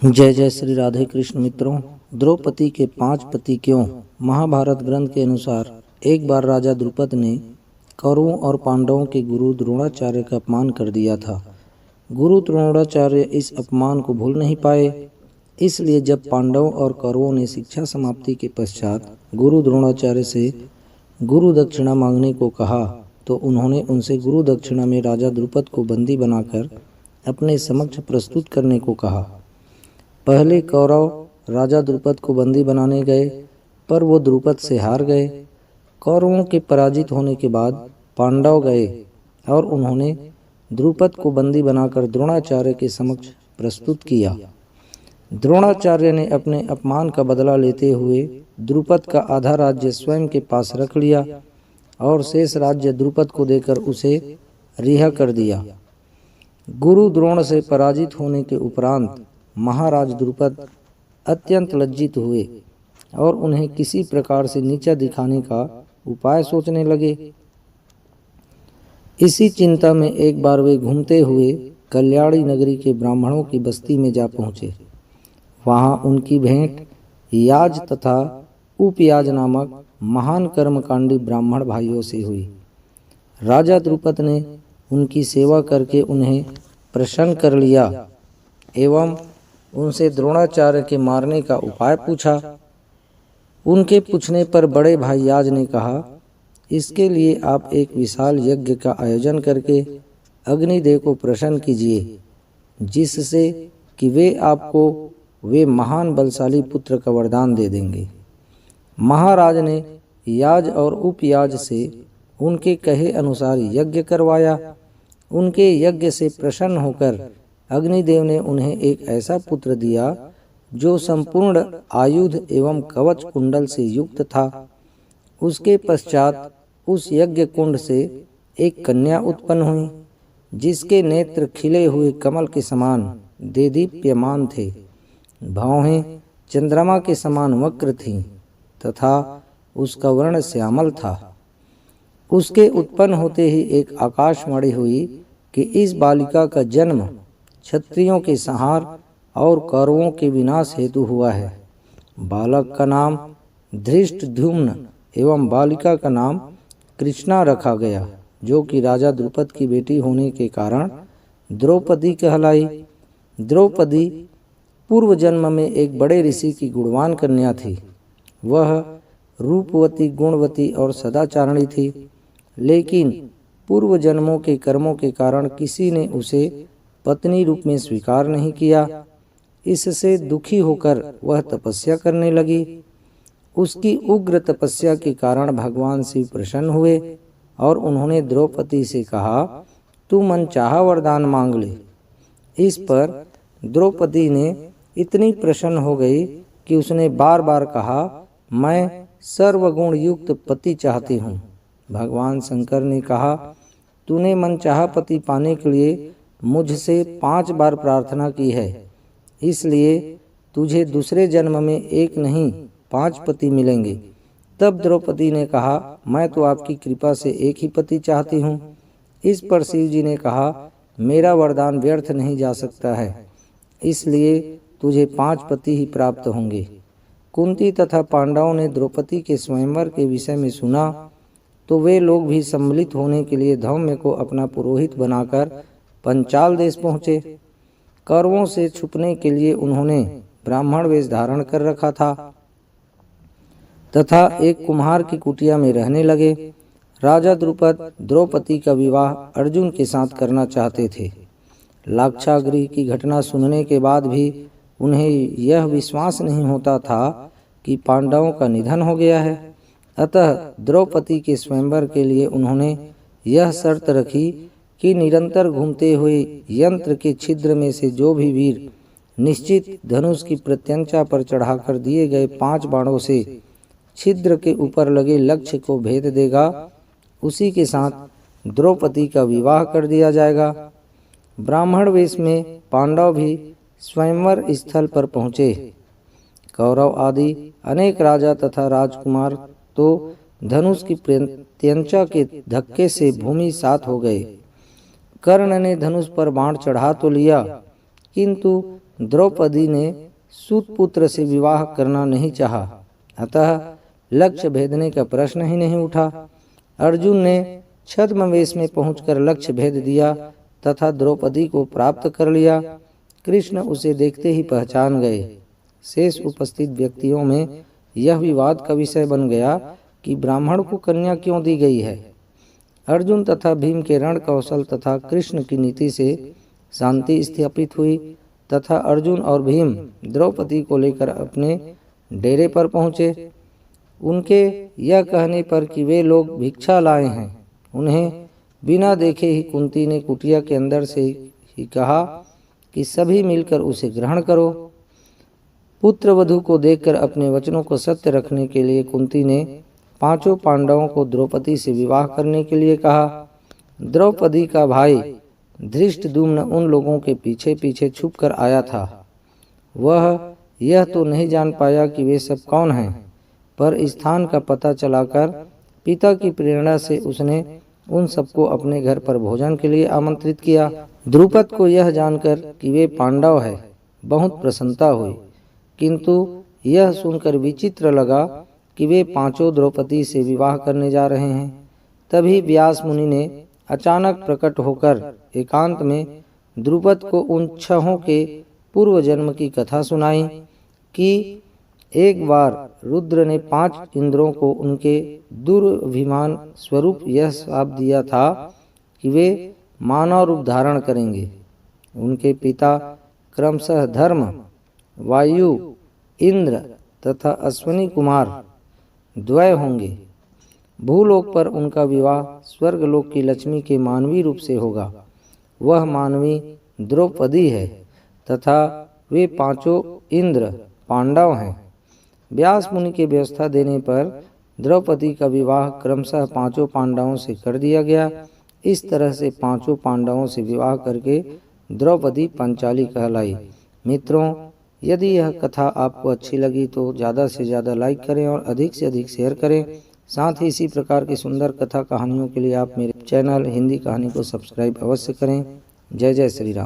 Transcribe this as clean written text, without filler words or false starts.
जय जय श्री राधे कृष्ण मित्रों। द्रौपदी के 5 पति क्यों? महाभारत ग्रंथ के अनुसार एक बार राजा द्रुपद ने कौरवों और पांडवों के गुरु द्रोणाचार्य का अपमान कर दिया था। गुरु द्रोणाचार्य इस अपमान को भूल नहीं पाए, इसलिए जब पांडवों और कौरवों ने शिक्षा समाप्ति के पश्चात गुरु द्रोणाचार्य से गुरु दक्षिणा मांगने को कहा तो उन्होंने उनसे गुरु दक्षिणा में राजा द्रुपद को बंदी बनाकर अपने समक्ष प्रस्तुत करने को कहा। पहले कौरव राजा द्रुपद को बंदी बनाने गए, पर वो द्रुपद से हार गए। कौरवों के पराजित होने के बाद पांडव गए और उन्होंने द्रुपद को बंदी बनाकर द्रोणाचार्य के समक्ष प्रस्तुत किया। द्रोणाचार्य ने अपने अपमान का बदला लेते हुए द्रुपद का आधा राज्य स्वयं के पास रख लिया और शेष राज्य द्रुपद को देकर उसे रिहा कर दिया। गुरु द्रोण से पराजित होने के उपरांत महाराज द्रुपद अत्यंत लज्जित हुए और उन्हें किसी प्रकार से नीचा दिखाने का उपाय सोचने लगे। इसी चिंता में एक बार वे घूमते हुए कल्याणी नगरी के ब्राह्मणों की बस्ती में जा पहुँचे। वहाँ उनकी भेंट याज तथा उपयाज नामक महान कर्मकांडी ब्राह्मण भाइयों से हुई। राजा द्रुपद ने उनकी सेवा करके उन्हें प्रसन्न कर लिया एवं उनसे द्रोणाचार्य के मारने का उपाय पूछा। उनके पूछने पर बड़े भाई याज ने कहा, इसके लिए आप एक विशाल यज्ञ का आयोजन करके अग्निदेव को प्रसन्न कीजिए, जिससे कि वे आपको वे महान बलशाली पुत्र का वरदान दे देंगे। महाराज ने याज और उपयाज से उनके कहे अनुसार यज्ञ करवाया। उनके यज्ञ से प्रसन्न होकर अग्निदेव ने उन्हें एक ऐसा पुत्र दिया जो संपूर्ण आयुध एवं कवच कुंडल से युक्त था। उसके पश्चात उस यज्ञ कुंड से एक कन्या उत्पन्न हुई, जिसके नेत्र खिले हुए कमल के समान देदीप्यमान थे, भौहें चंद्रमा के समान वक्र थीं तथा उसका वर्ण श्यामल था। उसके उत्पन्न होते ही एक आकाशवाणी हुई कि इस बालिका का जन्म क्षत्रियों के संहार और कौरवों के विनाश हेतु हुआ है। बालक का नाम धृष्टद्युम्न एवं बालिका का नाम कृष्णा रखा गया, जो कि राजा द्रुपद की बेटी होने के कारण द्रौपदी कहलाई। द्रौपदी पूर्व जन्म में एक बड़े ऋषि की गुणवान कन्या थी। वह रूपवती, गुणवती और सदाचारणी थी, लेकिन पूर्व जन्मों के कर्मों के कारण किसी ने उसे पत्नी रूप में स्वीकार नहीं किया। इससे दुखी होकर वह तपस्या करने लगी। उसकी उग्र तपस्या के कारण भगवान शिव प्रसन्न हुए और उन्होंने द्रौपदी से कहा, तू मनचाहा वरदान मांग ले। इस पर द्रौपदी ने इतनी प्रसन्न हो गई कि उसने बार बार कहा, मैं सर्वगुण युक्त पति चाहती हूँ। भगवान शंकर ने कहा, तूने मनचाहा पति पाने के लिए मुझसे 5 बार प्रार्थना की है, इसलिए तुझे दूसरे जन्म में एक नहीं 5 पति मिलेंगे। तब द्रौपदी ने कहा, मैं तो आपकी कृपा से एक ही पति चाहती हूँ। इस पर शिव जी ने कहा, मेरा वरदान व्यर्थ नहीं जा सकता है, इसलिए तुझे 5 पति ही प्राप्त होंगे। कुंती तथा पांडवों ने द्रौपदी के स्वयंवर के विषय में सुना तो वे लोग भी सम्मिलित होने के लिए धौम्य को अपना पुरोहित बनाकर पंचाल देश पहुँचे। कौरवों से छुपने के लिए उन्होंने ब्राह्मण वेश धारण कर रखा था तथा एक कुम्हार की कुटिया में रहने लगे। राजा द्रुपद द्रौपदी का विवाह अर्जुन के साथ करना चाहते थे। लाक्षागृह की घटना सुनने के बाद भी उन्हें यह विश्वास नहीं होता था कि पांडवों का निधन हो गया है। अतः द्रौपदी के स्वयंवर के लिए उन्होंने यह शर्त रखी कि निरंतर घूमते हुए यंत्र के छिद्र में से जो भी वीर निश्चित धनुष की प्रत्यंचा पर चढ़ाकर दिए गए 5 बाणों से छिद्र के ऊपर लगे लक्ष्य को भेद देगा, उसी के साथ द्रौपदी का विवाह कर दिया जाएगा। ब्राह्मण वेश में पांडव भी स्वयंवर स्थल पर पहुँचे। कौरव आदि अनेक राजा तथा राजकुमार तो धनुष की प्रत्यंचा के धक्के से भूमि सात हो गए। कर्ण ने धनुष पर बाण चढ़ा तो लिया, किंतु द्रौपदी ने सूतपुत्र से विवाह करना नहीं चाहा, अतः लक्ष्य भेदने का प्रश्न ही नहीं उठा। अर्जुन ने छद्मवेश में पहुंचकर लक्ष्य भेद दिया तथा द्रौपदी को प्राप्त कर लिया। कृष्ण उसे देखते ही पहचान गए। शेष उपस्थित व्यक्तियों में यह विवाद का विषय बन गया कि ब्राह्मण को कन्या क्यों दी गई है। अर्जुन तथा भीम के रण कौशल तथा कृष्ण की नीति से शांति स्थापित हुई तथा अर्जुन और भीम द्रौपदी को लेकर अपने डेरे पर पहुँचे। उनके यह कहने पर कि वे लोग भिक्षा लाए हैं, उन्हें बिना देखे ही कुंती ने कुटिया के अंदर से ही कहा कि सभी मिलकर उसे ग्रहण करो। पुत्र वधू को देखकर अपने वचनों को सत्य रखने के लिए कुंती ने पांचों पांडवों को द्रौपदी से विवाह करने के लिए कहा। द्रौपदी का भाई धृष्टद्युम्न उन लोगों के पीछे पीछे छुपकर आया था। वह यह तो नहीं जान पाया कि वे सब कौन हैं, पर स्थान का पता चलाकर पिता की प्रेरणा से उसने उन सबको अपने घर पर भोजन के लिए आमंत्रित किया। द्रुपद को यह जानकर कि वे पांडव हैं बहुत प्रसन्नता हुई, किंतु यह सुनकर विचित्र लगा कि वे पांचों द्रौपदी से विवाह करने जा रहे हैं। तभी व्यास मुनि ने अचानक प्रकट होकर एकांत में द्रुपद को उन छहों के पूर्व जन्म की कथा सुनाई कि एक बार रुद्र ने 5 इंद्रों को उनके दुर्भिमान स्वरूप यह शाप दिया था कि वे मानव रूप धारण करेंगे। उनके पिता क्रमशः धर्म, वायु, इंद्र तथा अश्विनी कुमार द्वय होंगे। भूलोक पर उनका विवाह स्वर्गलोक की लक्ष्मी के मानवी रूप से होगा। वह मानवी द्रौपदी है तथा वे पांचों इंद्र पांडव हैं। व्यास मुनि के व्यवस्था देने पर द्रौपदी का विवाह क्रमशः पांचों पांडवों से कर दिया गया। इस तरह से पांचों पांडवों से विवाह करके द्रौपदी पंचाली कहलाई। मित्रों, यदि यह कथा आपको अच्छी लगी तो ज़्यादा से ज़्यादा लाइक करें और अधिक से अधिक शेयर करें। साथ ही इसी प्रकार की सुंदर कथा कहानियों के लिए आप मेरे चैनल हिंदी कहानी को सब्सक्राइब अवश्य करें। जय जय श्री राम।